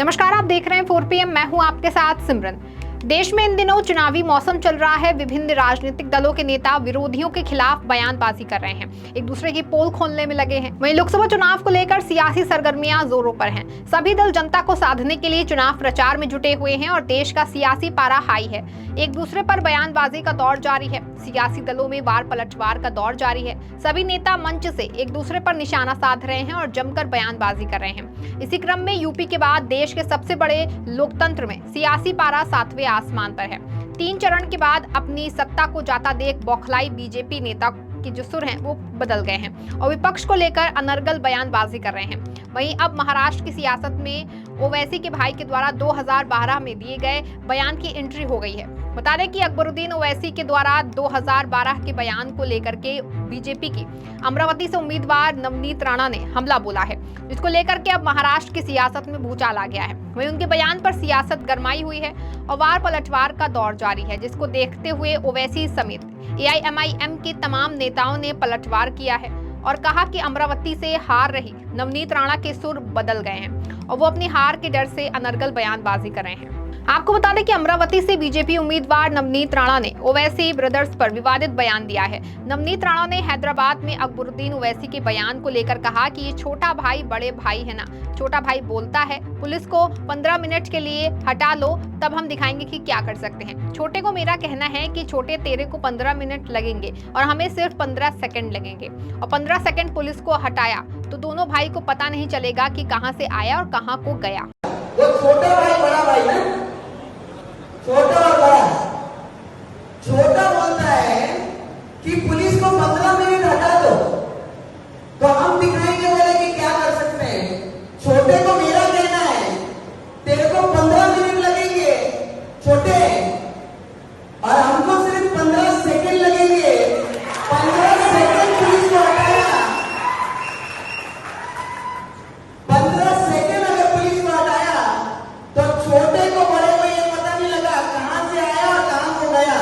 नमस्कार, आप देख रहे हैं 4 PM। मैं हूं आपके साथ सिमरन। देश में इन दिनों चुनावी मौसम चल रहा है। विभिन्न राजनीतिक दलों के नेता विरोधियों के खिलाफ बयानबाजी कर रहे हैं, एक दूसरे की पोल खोलने में लगे हैं। वहीं लोकसभा चुनाव को लेकर सियासी सरगर्मियां जोरों पर हैं। सभी दल जनता को साधने के लिए चुनाव प्रचार में जुटे हुए हैं और देश का सियासी पारा हाई है। एक दूसरे पर बयानबाजी का दौर जारी है। सियासी दलों में वार पलटवार का दौर जारी है। सभी नेता मंच से एक दूसरे पर निशाना साध रहे हैं और जमकर बयानबाजी कर रहे हैं। इसी क्रम में यूपी के बाद देश के सबसे बड़े लोकतंत्र में सियासी पारा 7वें आसमान पर है। 3 चरण के बाद अपनी सत्ता को जाता देख बौखलाई बीजेपी नेता के जो सुर हैं वो बदल गए हैं और विपक्ष को लेकर अनर्गल बयानबाजी कर रहे हैं। वहीं अब महाराष्ट्र की सियासत में ओवैसी के भाई के द्वारा 2012 में दिए गए बयान की एंट्री हो गई है। बता दें कि अकबरुद्दीन ओवैसी के द्वारा 2012 के बयान को लेकर के बीजेपी की अमरावती से उम्मीदवार नवनीत राणा ने हमला बोला है, जिसको लेकर के अब महाराष्ट्र की सियासत में भूचाल आ गया है। वहीं उनके बयान पर सियासत गरमाई हुई है और वार पलटवार का दौर जारी है, जिसको देखते हुए ओवैसी समेत AIMIM के तमाम नेताओं ने पलटवार किया है और कहा कि अमरावती से हार रही नवनीत राणा के सुर बदल गए हैं और वो अपनी हार के डर से अनर्गल बयानबाजी कर रहे हैं। आपको बता दें कि अमरावती से बीजेपी उम्मीदवार नवनीत राणा ने ओवैसी ब्रदर्स पर विवादित बयान दिया है। नवनीत राणा ने हैदराबाद में अकबरुद्दीन ओवैसी के बयान को लेकर कहा कि ये छोटा भाई बड़े भाई है ना, छोटा भाई बोलता है पुलिस को 15 मिनट के लिए हटा लो, तब हम दिखाएंगे कि क्या कर सकते हैं। छोटे को मेरा कहना है कि छोटे तेरे को 15 मिनट लगेंगे और हमें सिर्फ 15 सेकंड लगेंगे, और 15 सेकंड पुलिस को हटाया तो दोनों भाई को पता नहीं चलेगा कि कहां से आया और कहां को गया। वो छोटा भाई बड़ा भाई ना, छोटा और बड़ा। छोटा बोलता है कि पुलिस को 15 मिनट हटा दो तो हम दिखाएंगे बोले कि क्या कर सकते हैं। छोटे को मेरा कहना है तेरे को 15 मिनट लगेंगे छोटे, और हमको सिर्फ 15 सेकंड लगेंगे। 15 सेकंड पुलिस को हटाया, 15 सेकंड अगर पुलिस को हटाया तो छोटे को बड़े को ये पता नहीं लगा कहां से आया और कहां को गया।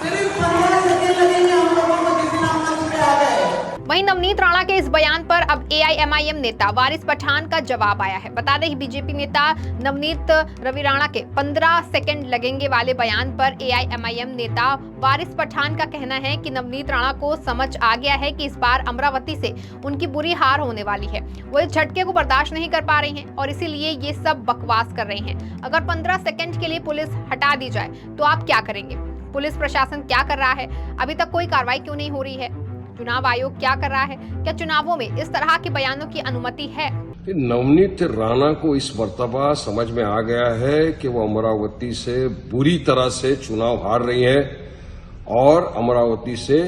सिर्फ 15 सेकंड लगेंगे हम लोगों को किसी ना मंच पे आ गए। वहीं नवनीत राणा के इस बयान पर अब AIMIM नेता वारिस पठान का जवाब आया है। बता दें कि बीजेपी नेता नवनीत रवि राणा के 15 सेकंड लगेंगे वाले बयान पर AIMIM नेता वारिस पठान का कहना है कि नवनीत राणा को समझ आ गया है कि इस बार अमरावती से उनकी बुरी हार होने वाली है। वो इस झटके को बर्दाश्त नहीं कर पा रही हैं और इसीलिए ये सब बकवास कर रही हैं। अगर 15 सेकंड के लिए पुलिस हटा दी जाए तो आप क्या करेंगे? पुलिस प्रशासन क्या कर रहा है? अभी तक कोई कार्रवाई क्यों नहीं हो रही है? चुनाव आयोग क्या कर रहा है? क्या चुनावों में इस तरह के बयानों की अनुमति है? नवनीत राणा को इस मर्तबा समझ में आ गया है कि वो अमरावती से बुरी तरह से चुनाव हार रही है और अमरावती से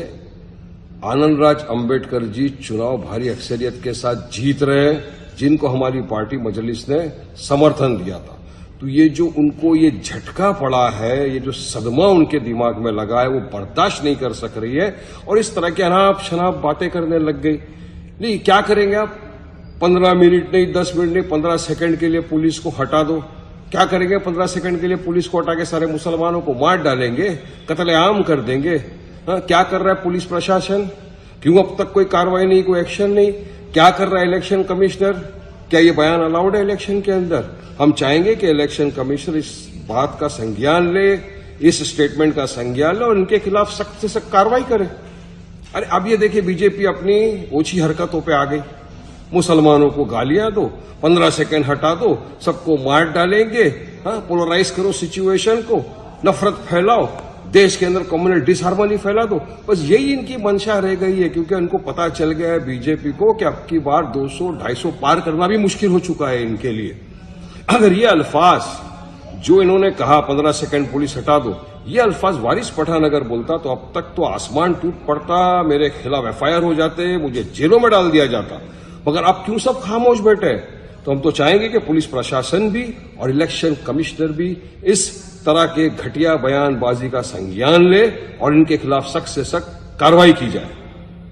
आनंदराज अंबेडकर जी चुनाव भारी अक्सरियत के साथ जीत रहे हैं, जिनको हमारी पार्टी मजलिस ने समर्थन दिया था। तो ये जो उनको ये झटका पड़ा है, ये जो सदमा उनके दिमाग में लगा है, वो बर्दाश्त नहीं कर सक रही है और इस तरह की अनाप शनाप बातें करने लग गई। नहीं, क्या करेंगे आप? 15 मिनट नहीं, 10 मिनट नहीं, 15 सेकंड के लिए पुलिस को हटा दो। क्या करेंगे? 15 सेकंड के लिए पुलिस को हटा के सारे मुसलमानों को मार डालेंगे, कत्लेआम कर देंगे। हाँ, क्या कर रहा है पुलिस प्रशासन? क्यों अब तक कोई कार्रवाई नहीं, कोई एक्शन नहीं? क्या कर रहा है इलेक्शन कमिश्नर? क्या ये बयान अलाउड है इलेक्शन के अंदर? हम चाहेंगे कि इलेक्शन कमिश्नर इस बात का संज्ञान ले, इस स्टेटमेंट का संज्ञान ले और इनके खिलाफ सख्त से सख्त कार्रवाई करे। अरे अब ये देखिए, बीजेपी अपनी ओछी हरकतों पे आ गई। मुसलमानों को गालियां दो, 15 सेकंड हटा दो, सबको मार डालेंगे। हाँ, पोलराइज करो सिचुएशन को, नफरत फैलाओ, देश के अंदर कम्युनल डिसहार्मनी फैला दो। बस यही इनकी मंशा रह गई है, क्योंकि उनको पता चल गया है बीजेपी को कि अब की बार 200-250 पार करना भी मुश्किल हो चुका है इनके लिए। अगर ये अल्फाज जो इन्होंने कहा 15 सेकंड पुलिस हटा दो, ये अल्फाज वारिस पठान अगर बोलता तो अब तक तो आसमान टूट पड़ता, मेरे खिलाफ FIR हो जाते, मुझे जेलों में डाल दिया जाता। मगर अब क्यों सब खामोश बैठे? तो हम तो चाहेंगे कि पुलिस प्रशासन भी और इलेक्शन कमिश्नर भी इस तरह के घटिया बयानबाजी का संज्ञान ले और इनके खिलाफ सख्त से सख्त कार्रवाई की जाए।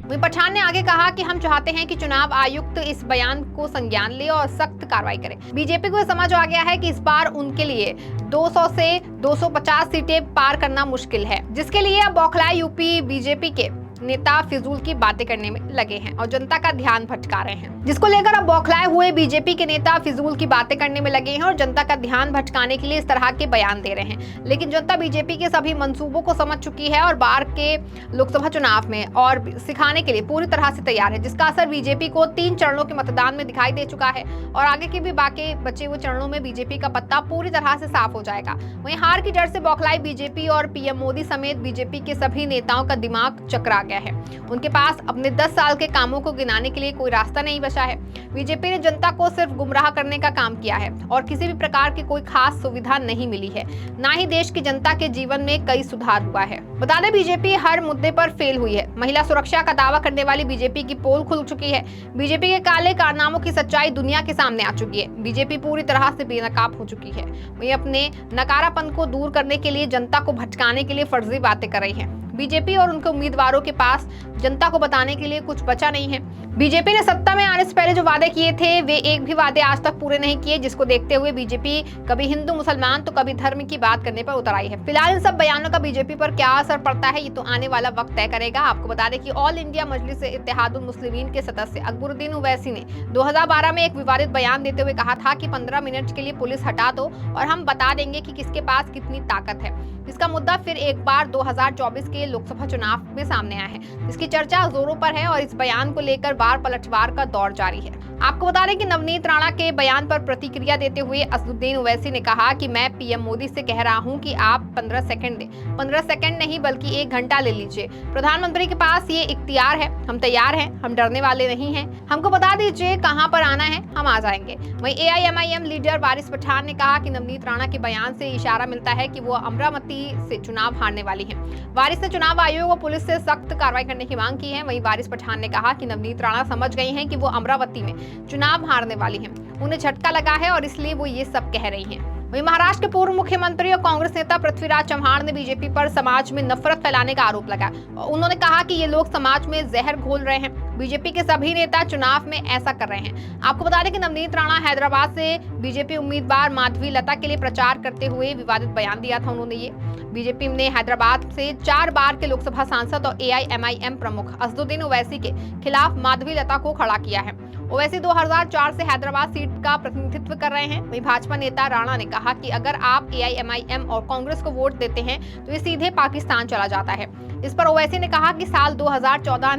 वहीं पठान ने आगे कहा कि हम चाहते हैं कि चुनाव आयुक्त इस बयान को संज्ञान ले और सख्त कार्रवाई करे। बीजेपी को समझ आ गया है कि इस बार उनके लिए 200 से 250 सीटें पार करना मुश्किल है, जिसके लिए अब बौखलाए यूपी बीजेपी के नेता फिजूल की बातें करने में लगे हैं और जनता का ध्यान भटका रहे हैं, जिसको लेकर अब बौखलाए हुए बीजेपी के नेता फिजूल की बातें करने में लगे हैं और जनता का ध्यान भटकाने के लिए इस तरह के बयान दे रहे हैं। लेकिन जनता बीजेपी के सभी मंसूबों को समझ चुकी है और बाहर के लोकसभा चुनाव में और सिखाने के लिए पूरी तरह से तैयार है, जिसका असर बीजेपी को 3 चरणों के मतदान में दिखाई दे चुका है और आगे के भी बाकी बचे हुए चरणों में बीजेपी का पत्ता पूरी तरह से साफ हो जाएगा। वहीं हार की जड़ से बौखलाई बीजेपी और पीएम मोदी समेत बीजेपी के सभी नेताओं का दिमाग चकरा गया है। उनके पास अपने 10 साल के कामों को गिनाने के लिए कोई रास्ता नहीं बचा है। बीजेपी ने जनता को सिर्फ गुमराह करने का काम किया है और किसी भी प्रकार की कोई खास सुविधा नहीं मिली है, ना ही देश की जनता के जीवन में कई सुधार हुआ है। बता दें, बीजेपी हर मुद्दे पर फेल हुई है। महिला सुरक्षा का दावा करने वाली बीजेपी की पोल खुल चुकी है। बीजेपी के काले कारनामों की सच्चाई दुनिया के सामने आ चुकी है। बीजेपी पूरी तरह से बेनकाब हो चुकी है। वही अपने नकारापन को दूर करने के लिए जनता को भटकाने के लिए फर्जी बातें कर रही है। बीजेपी और उनके उम्मीदवारों के पास जनता को बताने के लिए कुछ बचा नहीं है। बीजेपी ने सत्ता में आने से पहले जो वादे किए थे वे एक भी वादे आज तक पूरे नहीं किए, जिसको देखते हुए बीजेपी कभी हिंदू मुसलमान तो कभी धर्म की बात करने पर उतर आई है। फिलहाल इन सब बयानों का बीजेपी पर क्या असर पड़ता है ये तो आने वाला वक्त तय करेगा। आपको बता दें कि ऑल इंडिया मजलिस इत्तेहादुल मुस्लिमीन के सदस्य अकबरुद्दीन ओवैसी ने 2012 में एक विवादित बयान देते हुए कहा था कि 15 मिनट के लिए पुलिस हटा दो और हम बता देंगे कि किसके पास कितनी ताकत है। इसका मुद्दा फिर एक बार 2024 के लोकसभा चुनाव में सामने आया है। इसकी चर्चा जोरों पर है और इस बयान को लेकर बार पलटवार का दौर जारी है। आपको बता दें कि नवनीत राणा के बयान पर प्रतिक्रिया देते हुए असदुद्दीन ओवैसी ने कहा कि मैं पीएम मोदी से कह रहा हूं कि आप 15 सेकंड दें, 15 सेकंड नहीं बल्कि 1 घंटा ले लीजिए। प्रधानमंत्री के पास ये इख्तियार है, हम तैयार हैं, हम डरने वाले नहीं हैं। हमको बता दीजिए कहां पर आना है, हम आ जाएंगे। वहीं AIMIM लीडर वारिस पठान ने कहा कि नवनीत राणा के बयान से इशारा मिलता है कि वो अमरावती से चुनाव हारने वाली है। वारिस ने चुनाव आयोग और पुलिस से सख्त कार्रवाई करने की मांग की है। वहीं वारिस पठान ने कहा कि नवनीत राणा समझ गई हैं कि वो अमरावती में चुनाव हारने वाली हैं, उन्हें झटका लगा है और इसलिए वो ये सब कह रही हैं। वहीं महाराष्ट्र के पूर्व मुख्यमंत्री और कांग्रेस नेता पृथ्वीराज चव्हाण ने बीजेपी पर समाज में नफरत फैलाने का आरोप लगाया। उन्होंने कहा कि ये लोग समाज में जहर घोल रहे हैं। बीजेपी के सभी नेता चुनाव में ऐसा कर रहे हैं। आपको बता दें कि नवनीत राणा हैदराबाद से बीजेपी उम्मीदवार माधवी लता के लिए प्रचार करते हुए विवादित बयान दिया था। उन्होंने ये बीजेपी ने हैदराबाद से 4 बार के लोकसभा सांसद और AIMIM प्रमुख असदुद्दीन ओवैसी के खिलाफ माधवी लता को खड़ा किया है। ओवैसी 2004 से हैदराबाद सीट का प्रतिनिधित्व कर रहे हैं। वहीं भाजपा नेता राणा ने कहा कि अगर आप AIMIM और कांग्रेस को वोट देते हैं तो ये सीधे पाकिस्तान चला जाता है। इस पर ओवैसी ने कहा कि साल 2014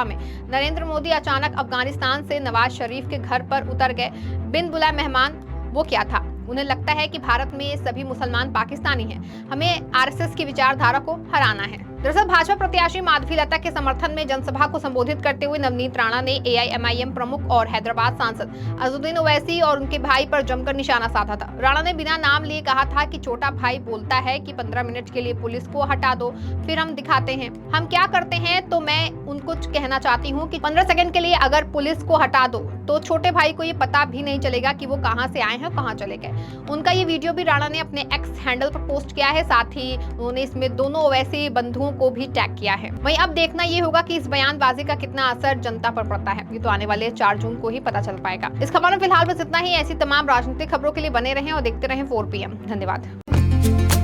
में नरेंद्र मोदी अचानक अफगानिस्तान से नवाज शरीफ के घर पर उतर गए बिन बुलाए मेहमान। वो क्या था? उन्हें लगता है कि भारत में सभी मुसलमान पाकिस्तानी हैं। हमें RSS की विचारधारा को हराना है। दरअसल भाजपा प्रत्याशी माधवी लता के समर्थन में जनसभा को संबोधित करते हुए नवनीत राणा ने AIMIM प्रमुख और हैदराबाद सांसद असदुद्दीन ओवैसी और उनके भाई पर जमकर निशाना साधा था। राणा ने बिना नाम लिए कहा था कि छोटा भाई बोलता है कि 15 मिनट के लिए पुलिस को हटा दो, फिर हम दिखाते हैं हम क्या करते हैं। तो मैं उनको कहना चाहती हूँ कि 15 सेकंड के लिए अगर पुलिस को हटा दो तो छोटे भाई को ये पता भी नहीं चलेगा कि वो कहाँ से आए हैं, कहाँ चले गए। उनका ये वीडियो भी राणा ने अपने X हैंडल पर पोस्ट किया है। साथ ही उन्होंने इसमें दोनों ओवैसी बंधुओं को भी टैग किया है। वहीं अब देखना ये होगा कि इस बयानबाजी का कितना असर जनता पर पड़ता है। ये तो आने वाले 4 जून को ही पता चल पाएगा। इस खबर में फिलहाल बस इतना ही। ऐसी तमाम राजनीतिक खबरों के लिए बने रहें और देखते रहें 4 PM। धन्यवाद।